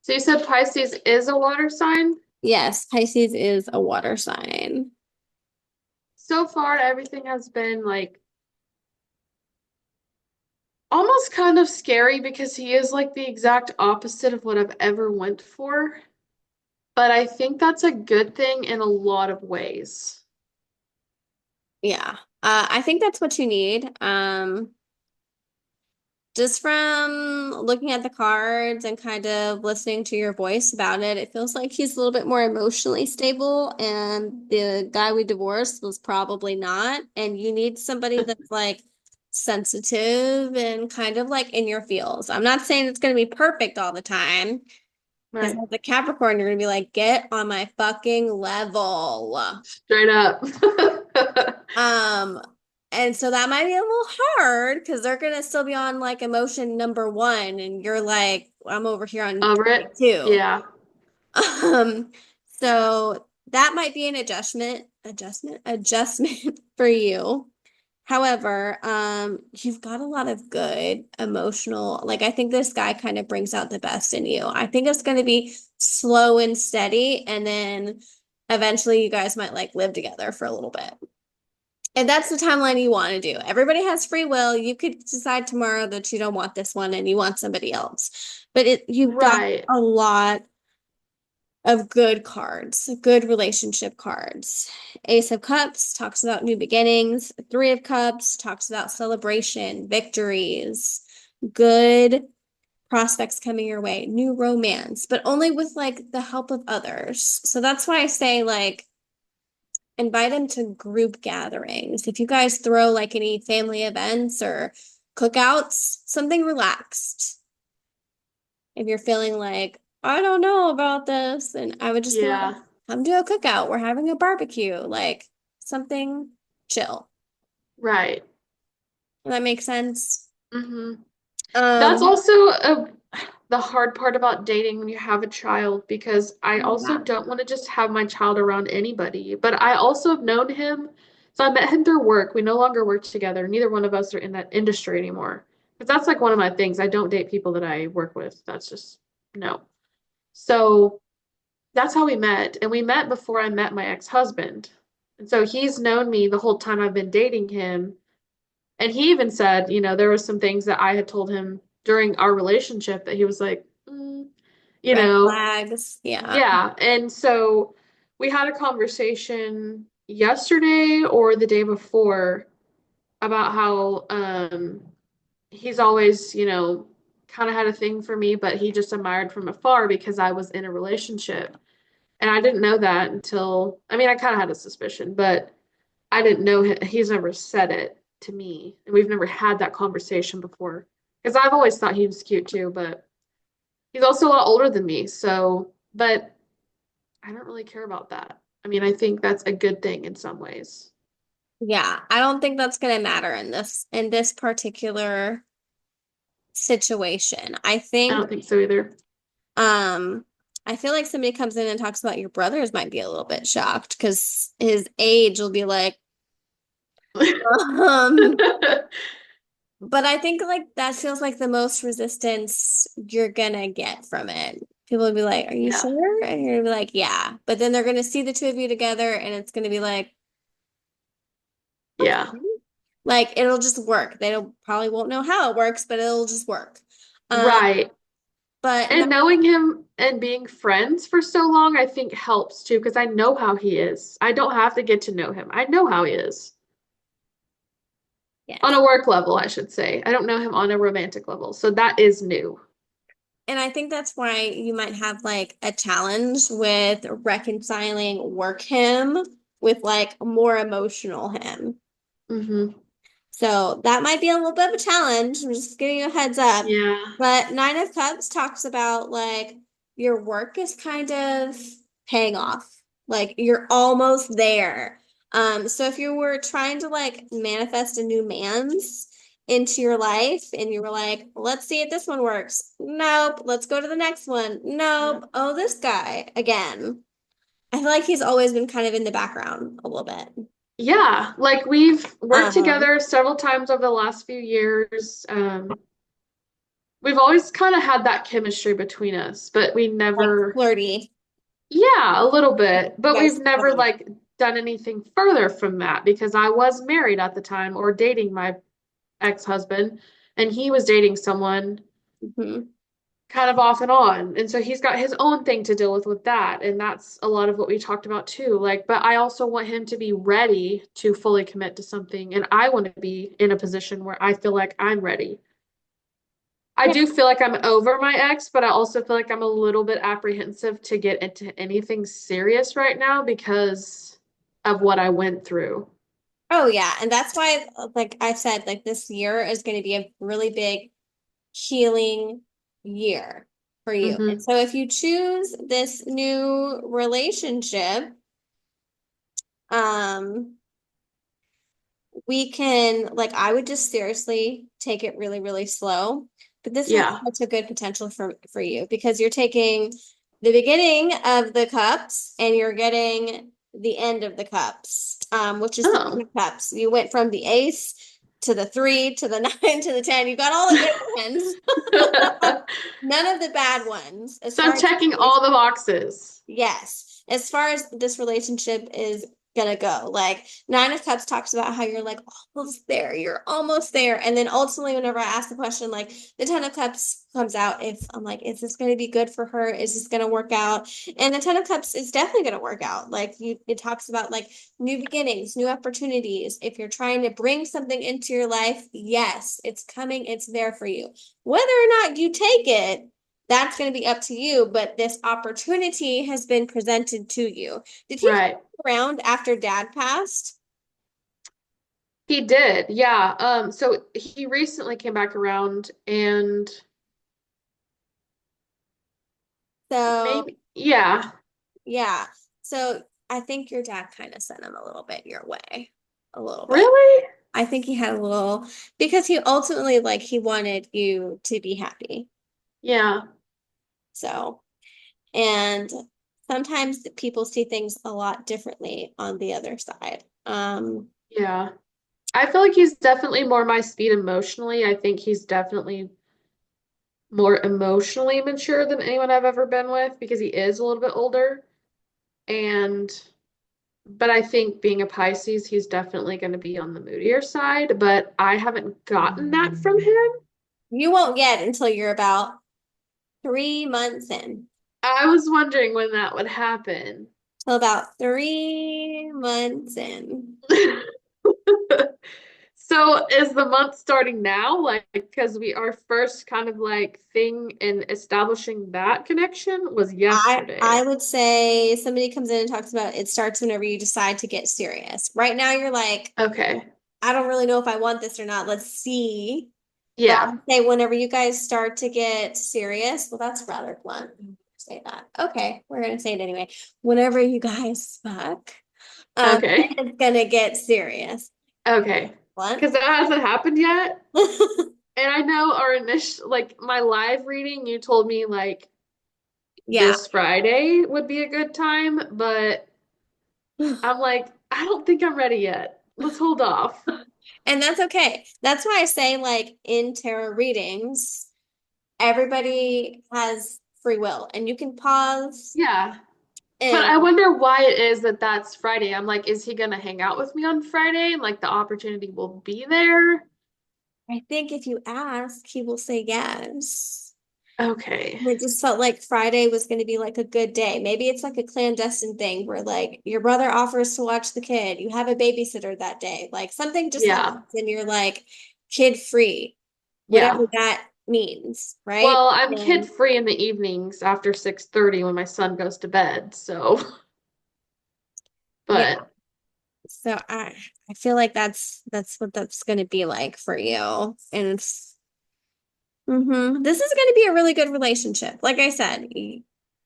So you said Pisces is a water sign? Yes, Pisces is a water sign. So far, everything has been like almost kind of scary because he is like the exact opposite of what I've ever went for. But I think that's a good thing in a lot of ways. Yeah. I think that's what you need. Just from looking at the cards and kind of listening to your voice about it, it feels like he's a little bit more emotionally stable, and the guy we divorced was probably not. And you need somebody that's like sensitive and kind of like in your feels. I'm not saying it's going to be perfect all the time, because Right. as a Capricorn, you're going to be like, get on my fucking level. Straight up. Um, and so that might be a little hard because they're gonna still be on like emotion number one, and you're like, I'm over here on Over it? 22. Yeah. Um, so that might be an adjustment for you. However, you've got a lot of good emotional, like I think this guy kind of brings out the best in you. I think it's going to be slow and steady, and then eventually you guys might like live together for a little bit. And that's the timeline you want to do. Everybody has free will. You could decide tomorrow that you don't want this one and you want somebody else. But you've got Right. a lot of good cards, good relationship cards. Ace of Cups talks about new beginnings. Three of Cups talks about celebration, victories, good prospects coming your way, new romance, but only with like the help of others. So that's why I say like invite him to group gatherings. If you guys throw like any family events or cookouts, something relaxed. If you're feeling like, I don't know about this, and I would just be like, Yeah. come to a cookout. We're having a barbecue, like something chill. Right. Does that make sense? hmm That's Um, also the hard part about dating when you have a child because I also yeah. don't want to just have my child around anybody. But I also have known him. So I met him through work. We no longer work together. Neither one of us are in that industry anymore. Because that's like one of my things. I don't date people that I work with. That's just no. So that's how we met. And we met before I met my ex-husband. And so he's known me the whole time I've been dating him. And he even said, there was some things that I had told him during our relationship that he was like, you Red know, flags. Yeah. yeah. And so we had a conversation yesterday or the day before about how he's always, kind of had a thing for me, but he just admired from afar because I was in a relationship. And I didn't know that until, I mean, I kind of had a suspicion, but I didn't know he's never said it to me, and we've never had that conversation before. Because I've always thought he was cute too, but he's also a lot older than me. So, but I don't really care about that. I mean, I think that's a good thing in some ways. Yeah. I don't think that's gonna matter in this particular situation. I I think don't think so either. Um, I feel like somebody comes in and talks about your brothers might be a little bit shocked because his age will be like, um, but I think like that feels like the most resistance you're gonna get from it. People will be like, "Are you Yeah. sure?" And you're gonna be like, "Yeah." But then they're gonna see the two of you together and it's gonna be like, Yeah. okay. Like it'll just work. They don't probably won't know how it works, but it'll just work. Um, Right. but no, And knowing him and being friends for so long, I think helps too, because I know how he is. I don't have to get to know him. I know how he is. On yes. a work level, I should say. I don't know him on a romantic level. So that is new. And I think that's why you might have like a challenge with reconciling work him with like more emotional him. hmm So that might be a little bit of a challenge. I'm just giving you a heads up. Yeah. But Nine of Cups talks about like your work is kind of paying off. Like you're almost there. So if you were trying to like manifest a new man's into your life and you were like, let's see if this one works. Nope. Let's go to the next one. Yeah. Nope. Oh, this guy again. I feel like he's always been kind of in the background a little bit. Yeah, like we've worked Um, together several times over the last few years. we've always kind of had that chemistry between us, but we Like never, flirty. yeah, a little bit, You but we've guys never flirty. like done anything further from that because I was married at the time or dating my ex-husband and he was dating someone Hmm. kind of off and on. And so he's got his own thing to deal with that. And that's a lot of what we talked about too. Like, but I also want him to be ready to fully commit to something. And I want to be in a position where I feel like I'm ready. I Yeah. do feel like I'm over my ex, but I also feel like I'm a little bit apprehensive to get into anything serious right now because of what I went through. Oh yeah, and that's why, like I said, like this year is going to be a really big healing year for you. And Hmm. so if you choose this new relationship, um, we can like I would just seriously take it really, really slow. But this has Yeah. such a good potential for you because you're taking the beginning of the cups and you're getting the end of the cups, which is the Ten Oh. of Cups. You went from the ace to the three to the nine to the 10. You got all the good ones. None of the bad ones. As So far I'm as checking all the boxes. yes. As far as this relationship is gonna go, like Nine of Cups talks about how you're like almost there, you're almost there. And then ultimately, whenever I ask the question, like the Ten of Cups comes out, if I'm like, is this gonna be good for her? Is this gonna work out? And the Ten of Cups is definitely gonna work out. Like you, it talks about like new beginnings, new opportunities. If you're trying to bring something into your life, yes, it's coming, it's there for you. Whether or not you take it, that's going to be up to you, but this opportunity has been presented to you. Did he Right. come around after dad passed? He did. Yeah. So he recently came back around and So, maybe, yeah. yeah. So, I think your dad kind of sent him a little bit your way. A little bit. Really? I think he had a little because he ultimately like he wanted you to be happy. Yeah. So, and sometimes people see things a lot differently on the other side. Yeah. I feel like he's definitely more my speed emotionally. I think he's definitely more emotionally mature than anyone I've ever been with because he is a little bit older. And, but I think being a Pisces, he's definitely going to be on the moodier side, but I haven't gotten that from him. You won't get until you're about 3 months in. I was wondering when that would happen. Till about 3 months in. So is the month starting now? Like, because we our first kind of like thing in establishing that connection was I yesterday. would say somebody comes in and talks about it starts whenever you decide to get serious. Right now, you're like, Okay. I don't really know if I want this or not. Let's see. But I Yeah. would say whenever you guys start to get serious, well, that's rather blunt. Say that. Okay, we're gonna say it anyway. Whenever you guys fuck, Okay. it's gonna get serious. Okay. Blunt. Because that hasn't happened yet. And I know our initial, like my live reading, you told me like Yeah. this Friday would be a good time, but I'm like, I don't think I'm ready yet. Let's hold off. And that's okay. That's why I say, like, in tarot readings, everybody has free will and you can pause. Yeah. But And I wonder why it is that that's Friday. I'm like, is he gonna hang out with me on Friday? And like the opportunity will be there. I think if you ask, he will say yes. Okay. And it just felt like Friday was going to be like a good day. Maybe it's like a clandestine thing where like your brother offers to watch the kid, you have a babysitter that day, like something just happens Yeah. and you're like kid free, whatever Yeah. that means, right? Well, I'm kid And free in the evenings after 6:30 when my son goes to bed. So, yeah. but So I feel like that's what that's going to be like for you. And it's this is going to be a really good relationship. Like I said,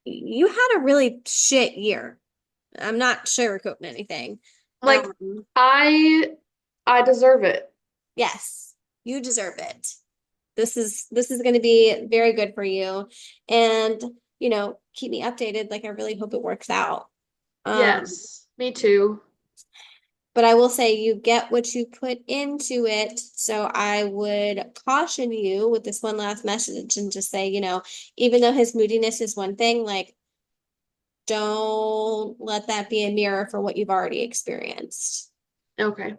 you had a really shit year. I'm not sugarcoating anything. like Um, I I deserve it. yes, you deserve it. This is going to be very good for you. And, keep me updated. Like I really hope it works out. Um, Yes. Me too. But I will say you get what you put into it. So I would caution you with this one last message and just say, even though his moodiness is one thing, like don't let that be a mirror for what you've already experienced. Okay.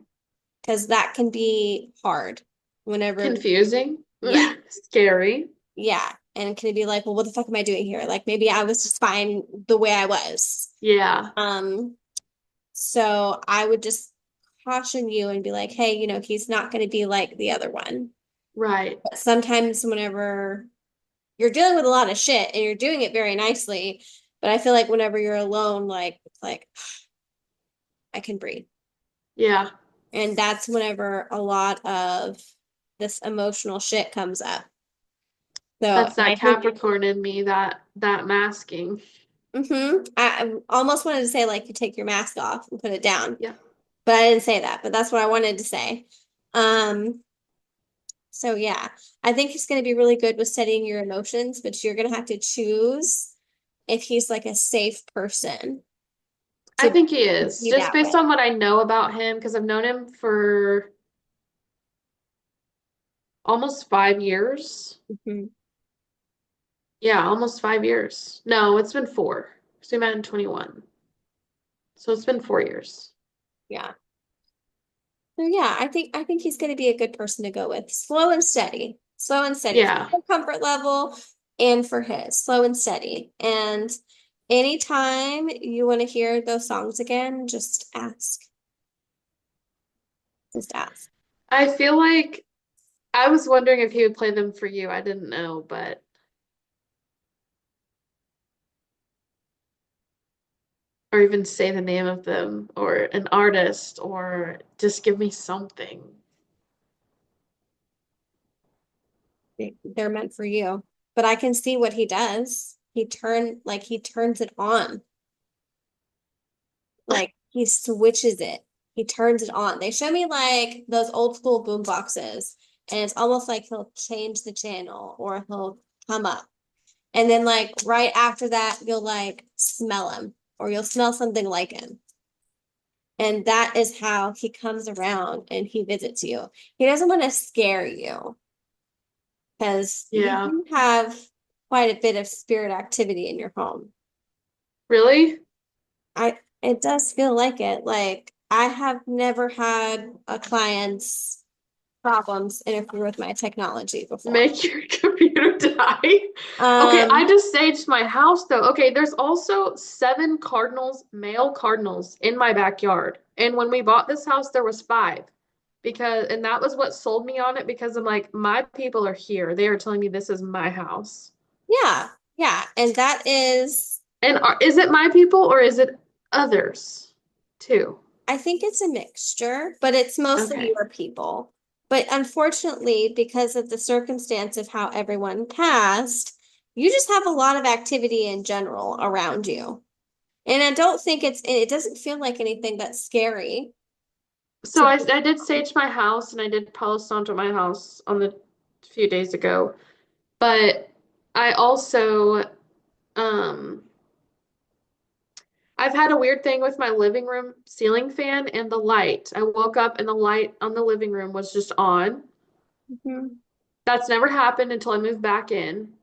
Because that can be hard whenever, Confusing. yeah, Scary. yeah. And can it be like, well, what the fuck am I doing here? Like maybe I was just fine the way I was. Yeah. Um, so I would just caution you and be like, hey, he's not going to be like the other one. Right. But sometimes whenever you're dealing with a lot of shit and you're doing it very nicely, but I feel like whenever you're alone, like it's like I can breathe. Yeah. And that's whenever a lot of this emotional shit comes up. So, That's and that I think, Capricorn in me, that masking. I almost wanted to say like you take your mask off and put it down, Yeah. but I didn't say that, but that's what I wanted to say. Um, so yeah, I think he's going to be really good with studying your emotions, but you're going to have to choose if he's like a safe person I to think he is, be just that based way. on what I know about him, because I've known him for almost 5 years. Mhm. Yeah, almost 5 years. No, it's been four. So we met in 21. So it's been 4 years. Yeah. So yeah, I think he's going to be a good person to go with. Slow and steady for Yeah. your comfort level and for his. Slow and steady. And anytime you want to hear those songs again, just ask. Just ask. I feel like I was wondering if he would play them for you. I didn't know, but or even say the name of them or an artist or just give me something. They're meant for you. But I can see what he does. He turns it on. Like he switches it. He turns it on. They show me like those old school boom boxes, and it's almost like he'll change the channel or he'll come up. And then like right after that, you'll like smell him or you'll smell something like him. And that is how he comes around and he visits you. He doesn't want to scare you because you Yeah. do have quite a bit of spirit activity in your home. Really? It does feel like it. Like I have never had a client's problems interfere with my technology before. Make your computer die? Okay, I Um, just saged my house though. Okay, there's also seven cardinals, male cardinals in my backyard. And when we bought this house, there was five. And that was what sold me on it because I'm like, my people are here. They are telling me this is my house. yeah, yeah, and that is, Is it my people or is it others too? I think it's a mixture, but it's mostly Okay. your people. But unfortunately, because of the circumstance of how everyone passed, you just have a lot of activity in general around you. And I don't think it doesn't feel like anything that's scary So to I did sage my house and I did Palo Santo at my house on the few days ago. But I also, um, I've had a weird thing with my living room ceiling fan and the light. I woke up and the light on the living room was just on. Mhm. That's never happened until I moved back in.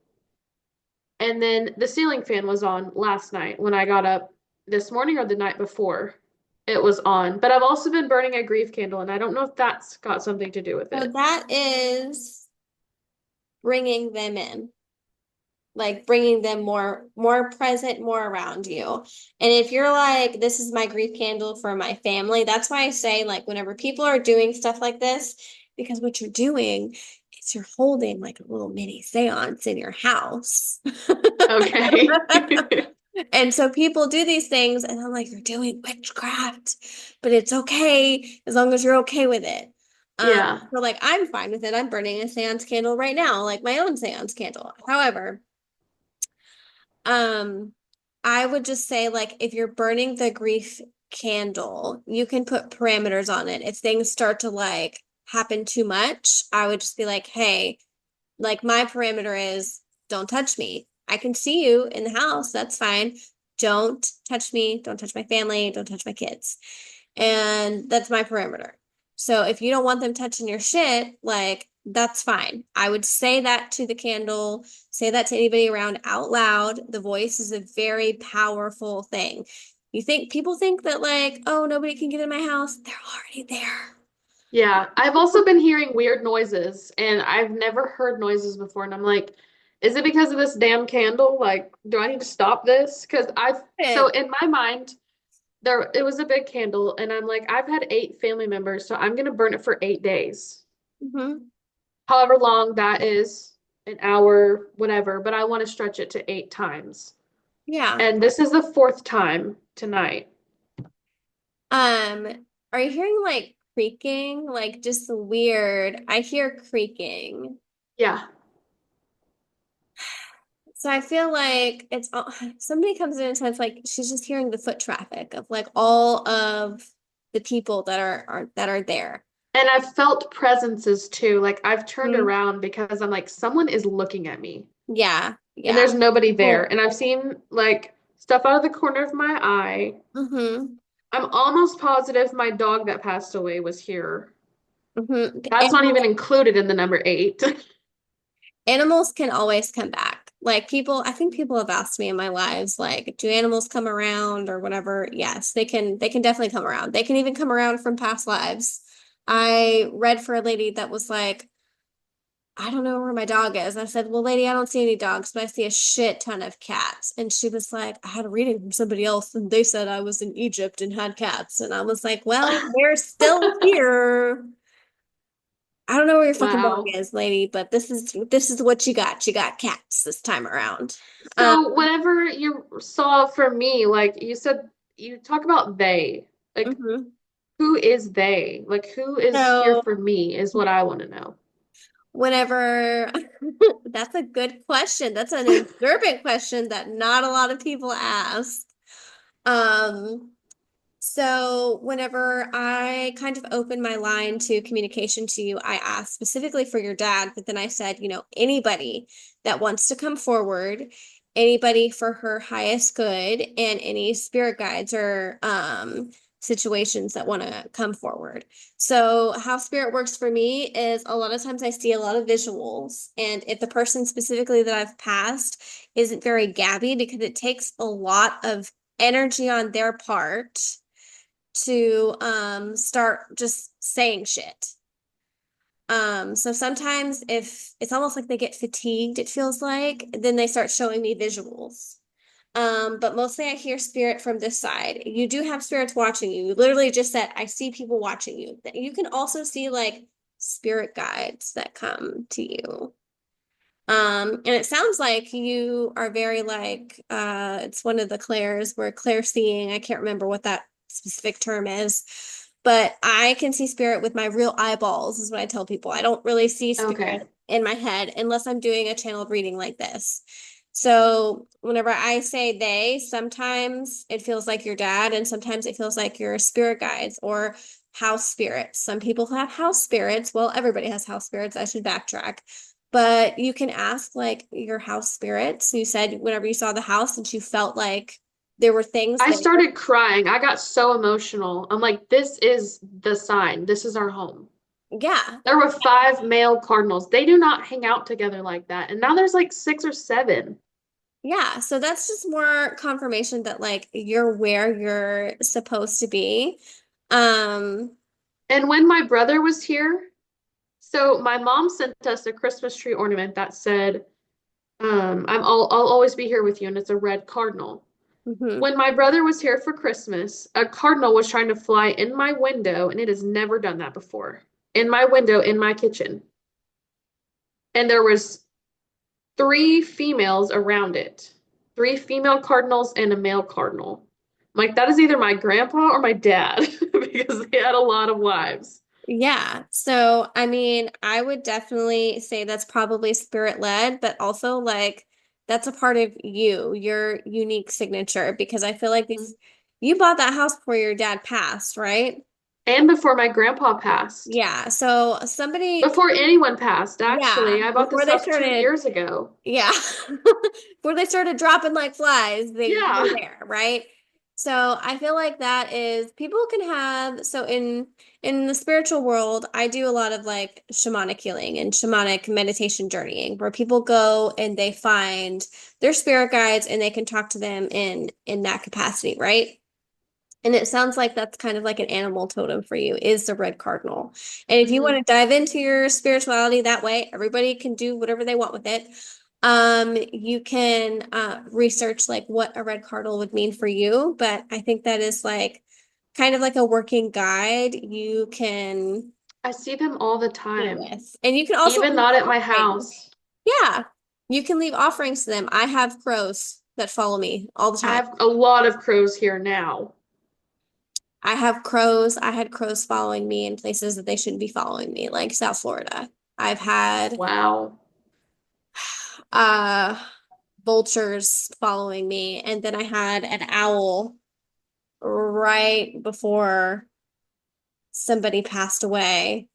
And then the ceiling fan was on last night when I got up this morning or the night before. It was on. But I've also been burning a grief candle, and I don't know if that's got something to do with So it. that is bringing them in, like bringing them more present, more around you. And if you're like, this is my grief candle for my family, that's why I say like whenever people are doing stuff like this, because what you're doing is you're holding like a little mini seance in your house. Okay. And so people do these things, and I'm like, you're doing witchcraft, but it's okay as long as you're okay with it. Yeah. So like I'm fine with it. I'm burning a seance candle right now, like my own seance candle. However, um, I would just say like if you're burning the grief candle, you can put parameters on it. If things start to like happen too much, I would just be like, hey, like my parameter is don't touch me. I can see you in the house. That's fine. Don't touch me. Don't touch my family. Don't touch my kids. And that's my perimeter. So if you don't want them touching your shit, like that's fine. I would say that to the candle, say that to anybody around out loud. The voice is a very powerful thing. You think people think that like, oh, nobody can get in my house. They're already there. Yeah, I've also been hearing weird noises and I've never heard noises before. And I'm like, is it because of this damn candle? Like, do I need to stop this? Because so And in my mind, it was a big candle. And I'm like, I've had 8 family members, so I'm going to burn it for 8 days. mhm, However long that is, an hour, whatever. But I want to stretch it to 8 times. yeah. And this is the fourth time tonight. Are you hearing like creaking? Like just weird. I hear creaking. Yeah. So I feel like it's somebody comes in and says like she's just hearing the foot traffic of like all of the people that are there. And I've felt presences too. Like I've turned Hmm. around because I'm like, someone is looking at me. Yeah, And yeah. there's nobody there. Cool. And I've seen like stuff out of the corner of my eye. Mm-hmm. I'm almost positive my dog that passed away was here. Mm-hmm. That's not even included in the number 8. Animals can always come back. Like people, I think people have asked me in my lives, like, do animals come around or whatever? Yes, they can definitely come around. They can even come around from past lives. I read for a lady that was like, I don't know where my dog is. And I said, well, lady, I don't see any dogs, but I see a shit ton of cats. And she was like, I had a reading from somebody else and they said I was in Egypt and had cats. And I was like, well, they're still here. I don't know where your fucking dog Wow. is, lady, but this is what you got. You got cats this time around. Um, So whenever you saw for me, like you said, you talk about they. Like mhm. who is they? Like who is here So for me is what I want to know. whenever that's a good question. That's an observant question that not a lot of people ask. Um, So, whenever I kind of opened my line to communication to you, I asked specifically for your dad, but then I said, anybody that wants to come forward, anybody for her highest good, and any spirit guides or situations that want to come forward. So, how spirit works for me is a lot of times I see a lot of visuals, and if the person specifically that I've passed isn't very gabby, because it takes a lot of energy on their part to start just saying shit. So sometimes if it's almost like they get fatigued, it feels like, then they start showing me visuals. But mostly I hear spirit from this side. You do have spirits watching you. You literally just said, I see people watching you. You can also see like spirit guides that come to you. And it sounds like you are very like it's one of the clairs where clair seeing, I can't remember what that specific term is, but I can see spirit with my real eyeballs, is what I tell people. I don't really see Okay. spirit in my head unless I'm doing a channeled reading like this. So whenever I say they, sometimes it feels like your dad, and sometimes it feels like your spirit guides or house spirits. Some people have house spirits. Well, everybody has house spirits. I should backtrack. But you can ask like your house spirits. You said whenever you saw the house and you felt like there were things I there. started crying. I got so emotional. I'm like, this is the sign. This is our home. Yeah. There were 5 male cardinals. They do not hang out together like that. And now there's like 6 or 7. Yeah. So that's just more confirmation that like you're where you're supposed to be. Um, And when my brother was here, so my mom sent us a Christmas tree ornament that said, I'll always be here with you, and it's a red cardinal. mhm. When my brother was here for Christmas, a cardinal was trying to fly in my window, and it has never done that before. In my window, in my kitchen. And there was 3 females around it. 3 female cardinals and a male cardinal. I'm like, that is either my grandpa or my dad, because they had a lot of wives. Yeah. So, I mean, I would definitely say that's probably spirit led, but also like that's a part of you, your unique signature, because I feel like you bought that house before your dad passed, right? And before my grandpa passed. Yeah. So somebody, Before anyone passed, yeah, actually. I bought before this they house two started, years ago. yeah, before they started dropping like flies, they were Yeah. there, right? So I feel like that is people can have so in the spiritual world, I do a lot of like shamanic healing and shamanic meditation journeying where people go and they find their spirit guides and they can talk to them in that capacity, right? And it sounds like that's kind of like an animal totem for you is the red cardinal. And if you want Hmm. to dive into your spirituality that way, everybody can do whatever they want with it. You can research like what a red cardinal would mean for you, but I think that is like kind of like a working guide you can I see them all the play time, with. And you can also even leave not at my offerings. house. Yeah, you can leave offerings to them. I have crows that follow me all the I time. have a lot of crows here now. I have crows. I had crows following me in places that they shouldn't be following me, like South Florida. I've had Wow. uh vultures following me, and then I had an owl right before somebody passed away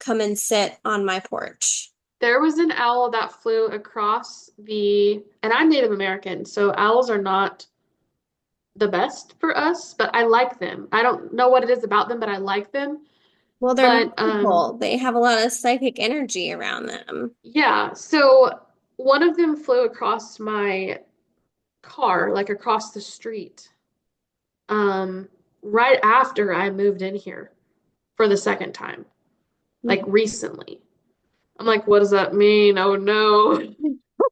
come and sit on my porch. There was an owl that flew across and I'm Native American, so owls are not the best for us, but I like them. I don't know what it is about them, but I like them. Well, they're But magical. They have a lot of psychic energy around them. yeah, so one of them flew across my car, like across the street, um, right after I moved in here for the second time, like recently. I'm like, what does that mean? Oh no.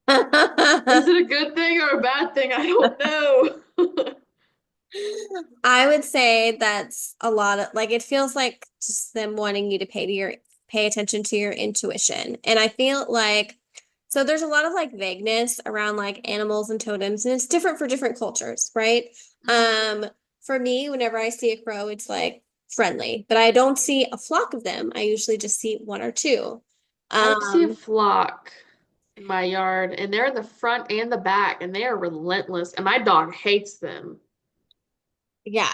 Is it a good thing or a bad thing? I don't know. I would say that's a lot of like it feels like just them wanting you to pay attention to your intuition. And I feel like so there's a lot of like vagueness around like animals and totems and it's different for different cultures, right? Mhm. For me, whenever I see a crow, it's like friendly, but I don't see a flock of them. I usually just see one or two. I see a Um, flock in my yard, and they're in the front and the back, and they are relentless, and my dog hates them. Yeah.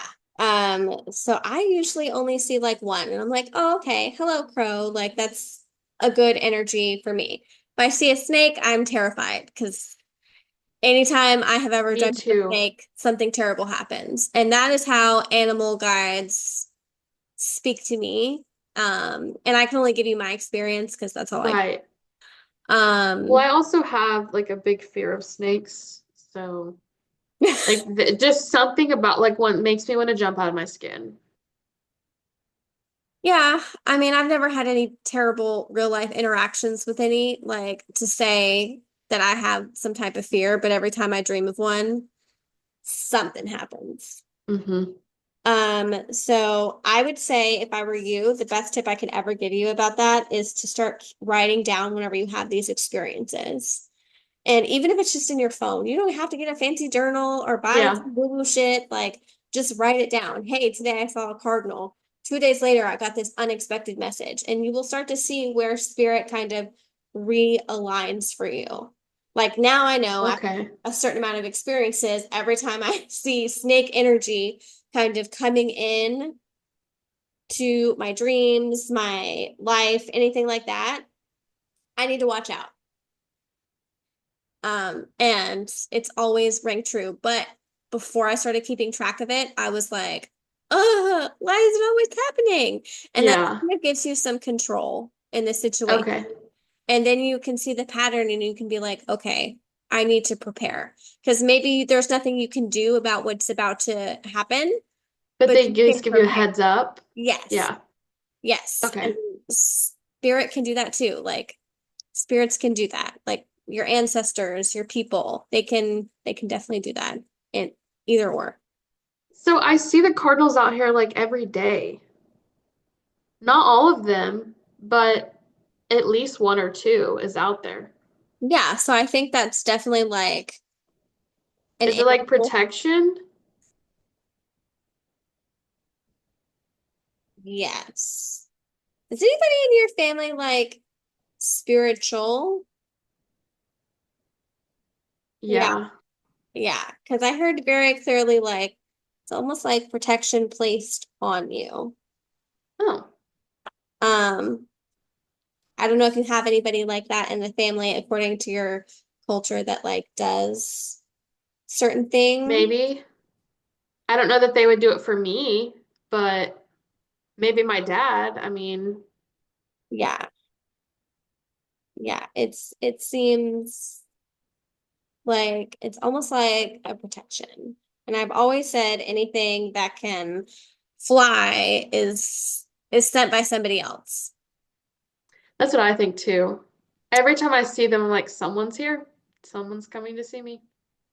So I usually only see like one and I'm like, oh, okay, hello, crow. Like that's a good energy for me. If I see a snake, I'm terrified because anytime I have ever Me done a too. snake, something terrible happens. And that is how animal guides speak to me. And I can only give you my experience because that's all I Right. Well, um I also have like a big fear of snakes, so like just something about like what makes me want to jump out of my skin. Yeah, I mean, I've never had any terrible real life interactions with any, like to say that I have some type of fear, but every time I dream of one, something happens. Hmm. So I would say if I were you, the best tip I could ever give you about that is to start writing down whenever you have these experiences. And even if it's just in your phone, you don't have to get a fancy journal or buy Yeah. some woo shit. Like, just write it down. Hey, today I saw a cardinal. 2 days later, I got this unexpected message. And you will start to see where spirit kind of realigns for you. Like, now I know after Okay. a certain amount of experiences, every time I see snake energy kind of coming in to my dreams, my life, anything like that, I need to watch out. And it's always rang true. But before I started keeping track of it, I was like, why is it always happening? And that Yeah. kind of gives you some control in the situation. Okay. And then you can see the pattern and you can be like, okay, I need to prepare. Because maybe there's nothing you can do about what's about to happen, But but they you at can least give you a prepare. heads up. Yes. Yeah. Yes. And Okay. spirit can do that too. Like spirits can do that. Like your ancestors, your people, they can definitely do that. And either or. So I see the cardinals out here like every day. Not all of them, but at least one or two is out there. Yeah, so I think that's definitely like an Is it like animal. protection? Yes. Is anybody in your family like spiritual? Yeah, Yeah. yeah. Because I heard very clearly like it's almost like protection placed on you. Oh, Um, I don't know if you have anybody like that in the family according to your culture that like does certain things. maybe. I don't know that they would do it for me, but maybe my dad. I mean, Yeah. Yeah. It seems like it's almost like a protection. And I've always said anything that can fly is sent by somebody else. that's what I think too. Every time I see them, I'm like, someone's here. Someone's coming to see me.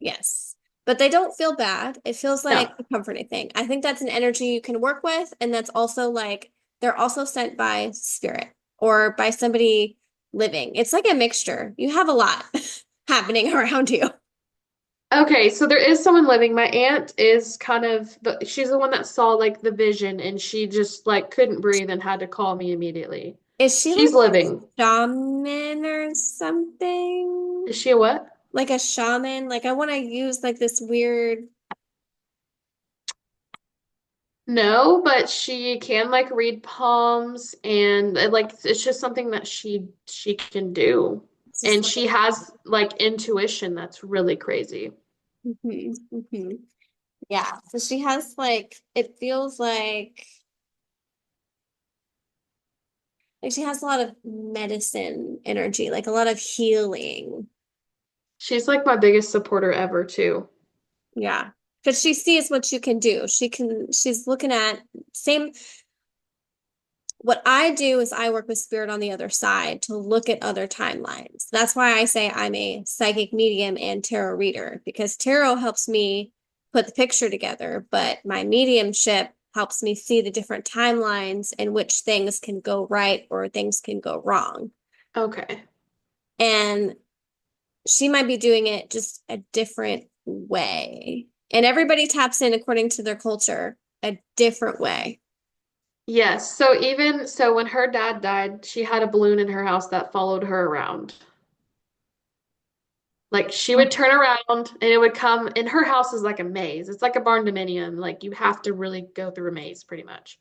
Yes. But they don't feel bad. It feels like No. a comforting thing. I think that's an energy you can work with, and that's also like they're also sent by spirit or by somebody living. It's like a mixture. You have a lot happening around you. Okay, so there is someone living. My aunt is kind of she's the one that saw like the vision and she just like couldn't breathe and had to call me immediately. Is she like She's living. a shaman or something? Is she a what? Like a shaman? Like I want to use like this weird. No, but she can like read palms and like it's just something that she can do. It's just And like she has like intuition that's really crazy. hmm. Yeah. So she has like it feels like she has a lot of medicine energy, like a lot of healing. She's like my biggest supporter ever too. Yeah. Because she sees what you can do. She's looking at same. What I do is I work with spirit on the other side to look at other timelines. That's why I say I'm a psychic medium and tarot reader, because tarot helps me put the picture together, but my mediumship helps me see the different timelines and which things can go right or things can go wrong. Okay. And she might be doing it just a different way. And everybody taps in according to their culture a different way. Yes. So even so when her dad died, she had a balloon in her house that followed her around. Like she would turn around and it would come, and her house is like a maze. It's like a barn dominium. Like you have to really go through a maze pretty much.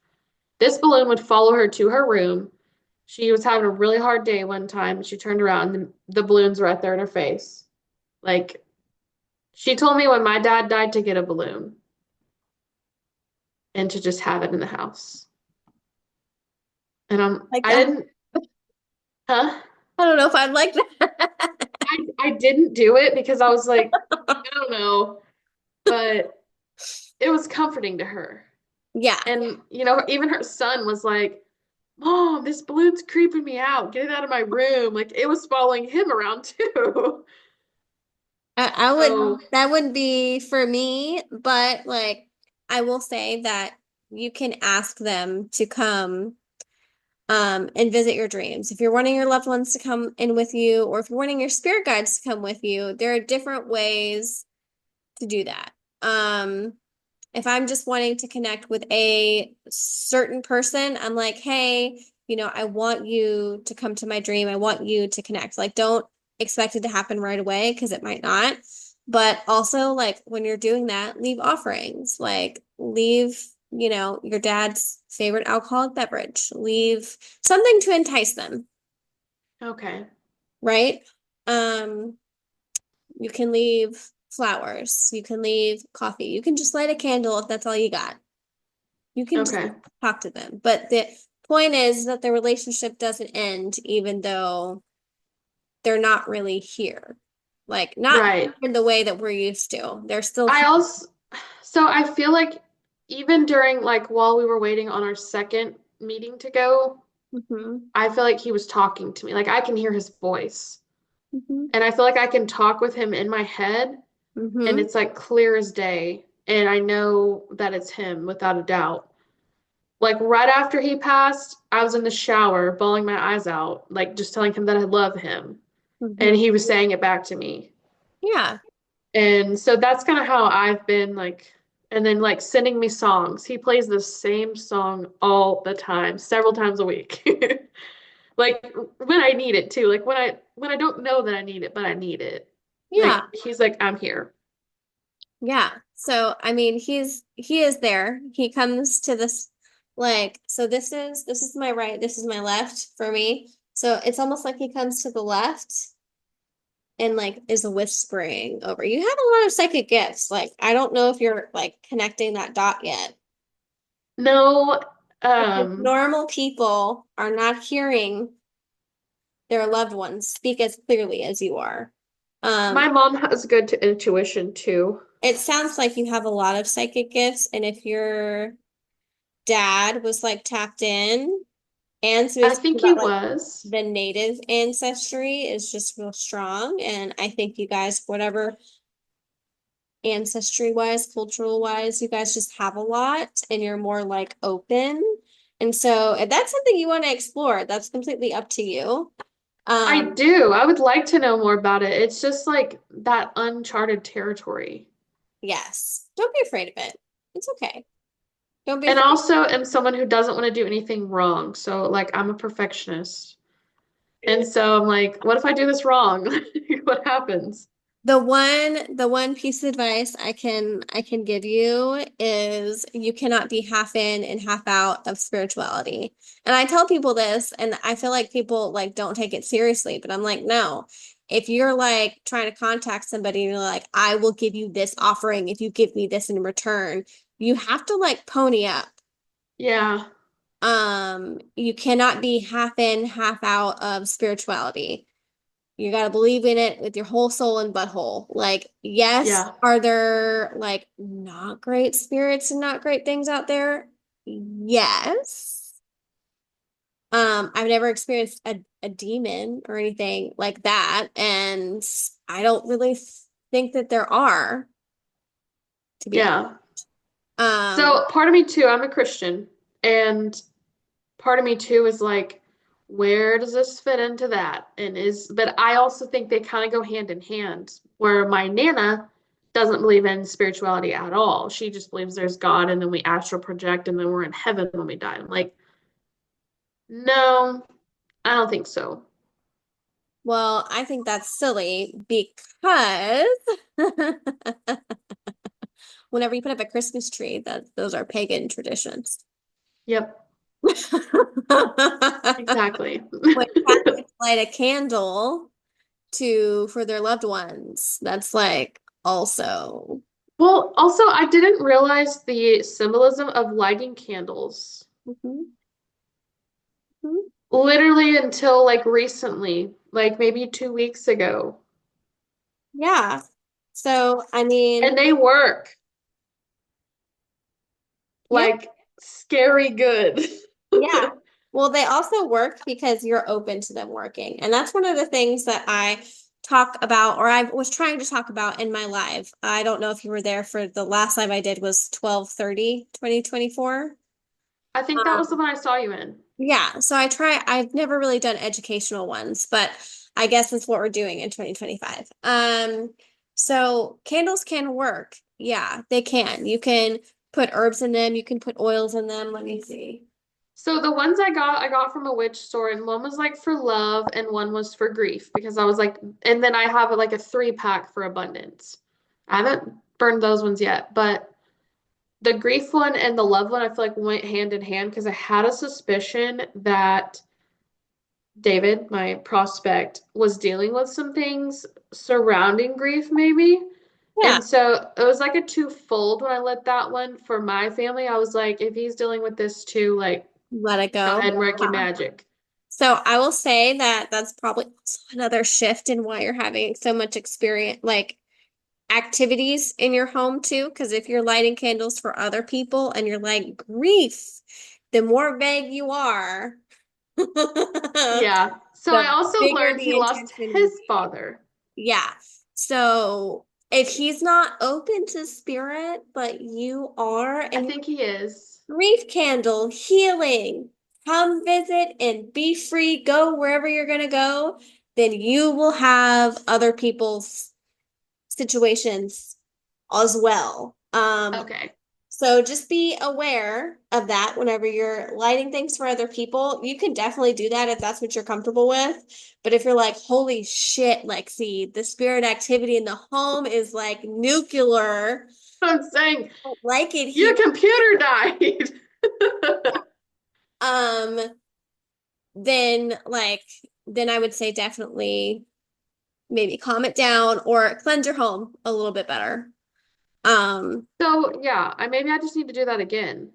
This balloon would follow her to her room. She was having a really hard day one time and she turned around and the balloon's right there in her face. Like she told me when my dad died to get a balloon and to just have it in the house. And Like I that. didn't, huh? I don't know if I'd like that. I didn't do it because I was like, I don't know, but it was comforting to her. Yeah. And even her son was like, Mom, this balloon's creeping me out. Get it out of my room. Like it was following him around too. I would, So, that would be for me, but like, I will say that you can ask them to come, and visit your dreams. If you're wanting your loved ones to come in with you, or if you're wanting your spirit guides to come with you, there are different ways to do that. Um, if I'm just wanting to connect with a certain person, I'm like, hey, I want you to come to my dream. I want you to connect. Like, don't expect it to happen right away because it might not. But also, like, when you're doing that, leave offerings. Like, leave, your dad's favorite alcoholic beverage. Leave something to entice them, okay. right? Um, you can leave flowers. You can leave coffee. You can just light a candle if that's all you got. You can just Okay. talk to them. But the point is that the relationship doesn't end even though they're not really here. Like not Right. in the way that we're used to. They're still I here. also, so I feel like even during like while we were waiting on our second meeting to go, Hmm. I feel like he was talking to me. Like I can hear his voice. Hmm. And I feel like I can talk with him in my head and Hmm. it's like clear as day. And I know that it's him without a doubt. Like right after he passed, I was in the shower bawling my eyes out, like just telling him that I love him. And Hmm. he was saying it back to me. Yeah. And so that's kind of how I've been like, and then like sending me songs. He plays the same song all the time, several times a week. Like when I need it too. Like when I don't know that I need it, but I need it. Yeah. Like he's like, I'm here. Yeah. So I mean he is there. He comes to this like so this is my right, this is my left for me. So it's almost like he comes to the left and like is whispering over. You have a lot of psychic gifts. Like I don't know if you're like connecting that dot yet. No, Because um, normal people are not hearing their loved ones speak as clearly as you are. Um, my mom has good intuition too. it sounds like you have a lot of psychic gifts, and if your dad was like tapped in, and so I it's think he about like was. the native ancestry is just real strong, and I think you guys, whatever ancestry wise, cultural wise, you guys just have a lot, and you're more like open. And so, if that's something you want to explore, that's completely up to you. I Um, do. I would like to know more about it. It's just like that uncharted territory. yes, don't be afraid of it. It's okay. Don't be And afraid. also am someone who doesn't want to do anything wrong. So like I'm a perfectionist. And so I'm like, what if I do this wrong? What happens? The one piece of advice I can give you is you cannot be half in and half out of spirituality. And I tell people this and I feel like people like don't take it seriously, but I'm like, no. If you're like trying to contact somebody and you're like, I will give you this offering if you give me this in return, you have to like pony up. Yeah. You cannot be half in, half out of spirituality. You got to believe in it with your whole soul and butthole. Like, yes, Yeah. are there like not great spirits and not great things out there? Yes. I've never experienced a demon or anything like that, and I don't really think that there are, to be honest. Yeah. Um, So part of me too, I'm a Christian, and part of me too is like, where does this fit into that? But I also think they kind of go hand in hand, where my Nana doesn't believe in spirituality at all. She just believes there's God and then we astral project and then we're in heaven when we die. I'm like, no, I don't think so. well, I think that's silly because whenever you put up a Christmas tree, that those are pagan traditions. Yep, exactly. When Catholics light a candle to for their loved ones, that's like also. Well, also, I didn't realize the symbolism of lighting candles Mhm, mhm. literally until like recently, like maybe 2 weeks ago. Yeah. So, I mean, And they work yeah, like scary good. yeah. Well, they also work because you're open to them working. And that's one of the things that I talk about, or I was trying to talk about in my live. I don't know if you were there for the last live I did was 12/30/2024. I think that was the one I saw you in. Yeah, so I've never really done educational ones, but I guess that's what we're doing in 2025. So candles can work. Yeah, they can. You can put herbs in them, you can put oils in them. Let me see. So the ones I got from a witch store, and one was like for love, and one was for grief because I was like, and then I have like a 3 pack for abundance. I haven't burned those ones yet, but the grief one and the love one I feel like went hand in hand because I had a suspicion that David, my prospect, was dealing with some things surrounding grief, maybe. Yeah, And so it was like a twofold when I lit that one for my family. I was like, if he's dealing with this too, like, let it go go. ahead and work your Yeah. magic. So I will say that that's probably also another shift in why you're having so much experience, like activities in your home too. Because if you're lighting candles for other people and you're like grief, the more vague you are, Yeah. So I the also bigger learned he the lost intention will his be. father. Yeah. So if he's not open to spirit, but you are, I and you think he is. grief candle, healing, come visit and be free, go wherever you're going to go, then you will have other people's situations as well. Okay. So just be aware of that whenever you're lighting things for other people. You can definitely do that if that's what you're comfortable with. But if you're like, holy shit, Lexi, the spirit activity in the home is like nuclear. I'm saying, I don't like it your here. computer died. Um, then like then I would say definitely maybe calm it down or cleanse your home a little bit better. Um, So yeah, I maybe I just need to do that again.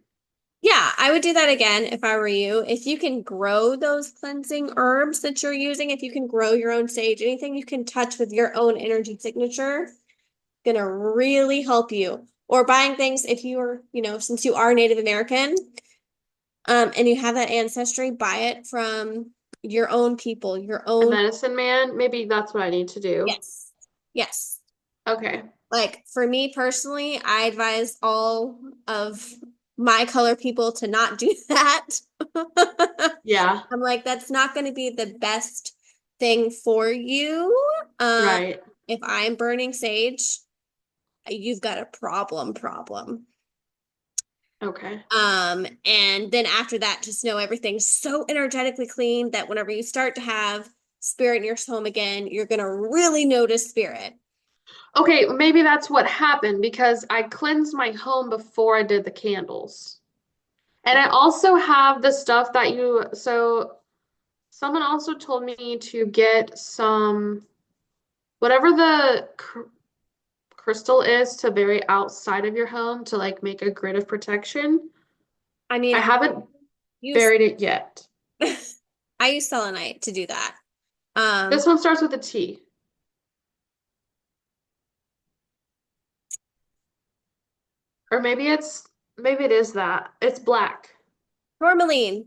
yeah, I would do that again if I were you. If you can grow those cleansing herbs that you're using, if you can grow your own sage, anything you can touch with your own energy signature, gonna really help you. Or buying things if you are, since you are Native American, and you have that ancestry, buy it from your own people, your A own. medicine man, maybe that's what I need to do. Yes. Yes. Okay. Like for me personally, I advise all of my color people to not do that. Yeah, I'm like, that's not going to be the best thing for you. Um, right. if I'm burning sage, you've got a problem. Okay. And then after that, just know everything's so energetically clean that whenever you start to have spirit in your home again, you're gonna really notice spirit. Okay, maybe that's what happened because I cleansed my home before I did the candles. And I also have the stuff that so someone also told me to get some, whatever the crystal is to very outside of your home to like make a grid of protection. I mean, I haven't use buried it yet. I use selenite to do that. This one starts with a T. Or maybe it is that. It's black. Tourmaline,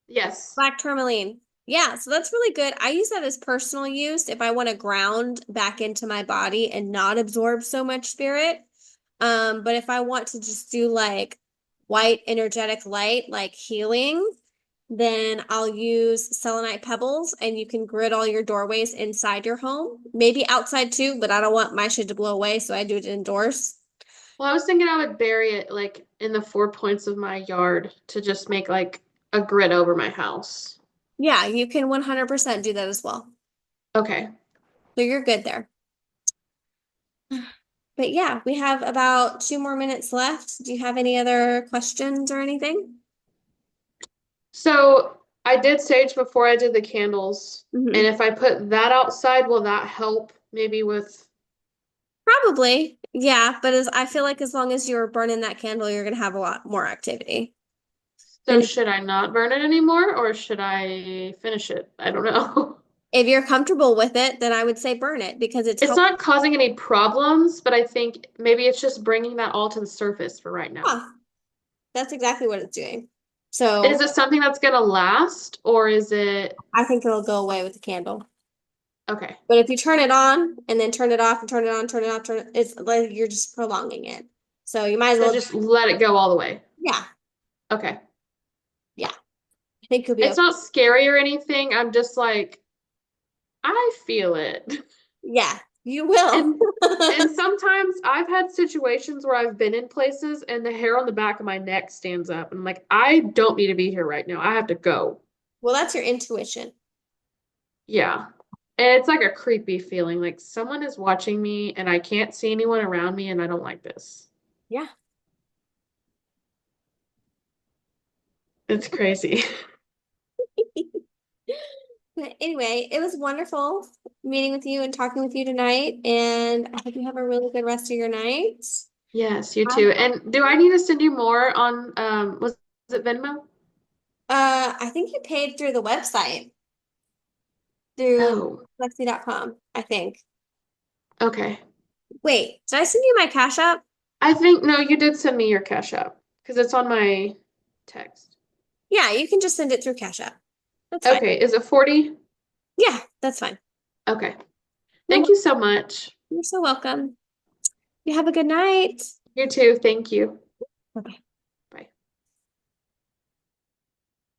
Yes. black tourmaline. Yeah, so that's really good. I use that as personal use if I want to ground back into my body and not absorb so much spirit. But if I want to just do like white energetic light, like healing, then I'll use selenite pebbles and you can grid all your doorways inside your home, maybe outside too, but I don't want my shit to blow away, so I do it indoors. Well, I was thinking I would bury it like in the 4 points of my yard to just make like a grid over my house. Yeah, you can 100% do that as well. Okay. So you're good there. But yeah, we have about 2 more minutes left. Do you have any other questions or anything? So I did sage before I did the candles. And Mhm. if I put that outside, will that help maybe with. Probably. Yeah, but I feel like as long as you're burning that candle, you're gonna have a lot more activity. So And should I not burn it anymore or should I finish it? I don't know. if you're comfortable with it, then I would say burn it because it's It's helping. not causing any problems, but I think maybe it's just bringing that all to the surface for right now. That's exactly what it's doing. Is So it something that's gonna last or is it I think it'll go away with the candle. okay? But if you turn it on and then turn it off and turn it on, turn it off, it's like you're just prolonging it. So you might as So well, just let it go all the way. yeah, Okay. yeah. I think you'll be It's okay. not scary or anything. I'm just like, I feel it. Yeah, you will. And and sometimes I've had situations where I've been in places and the hair on the back of my neck stands up. And I'm like, I don't need to be here right now. I have to go. Well, that's your intuition. Yeah. And it's like a creepy feeling, like someone is watching me and I can't see anyone around me and I don't like this. Yeah. It's crazy. But anyway, it was wonderful meeting with you and talking with you tonight, and I hope you have a really good rest of your night. Yes, you I too. And do I need to send you more on was it Venmo? I think you paid through the website, through Oh, Lexi.com, I think. okay. Wait, did I send you my Cash App? I think no, you did send me your Cash App because it's on my text. Yeah, you can just send it through Cash App. That's fine. Okay, is it 40? Yeah, that's fine. Okay. You're, Thank you so much. you're so welcome. You have a good night. You too. Thank you. Bye-bye.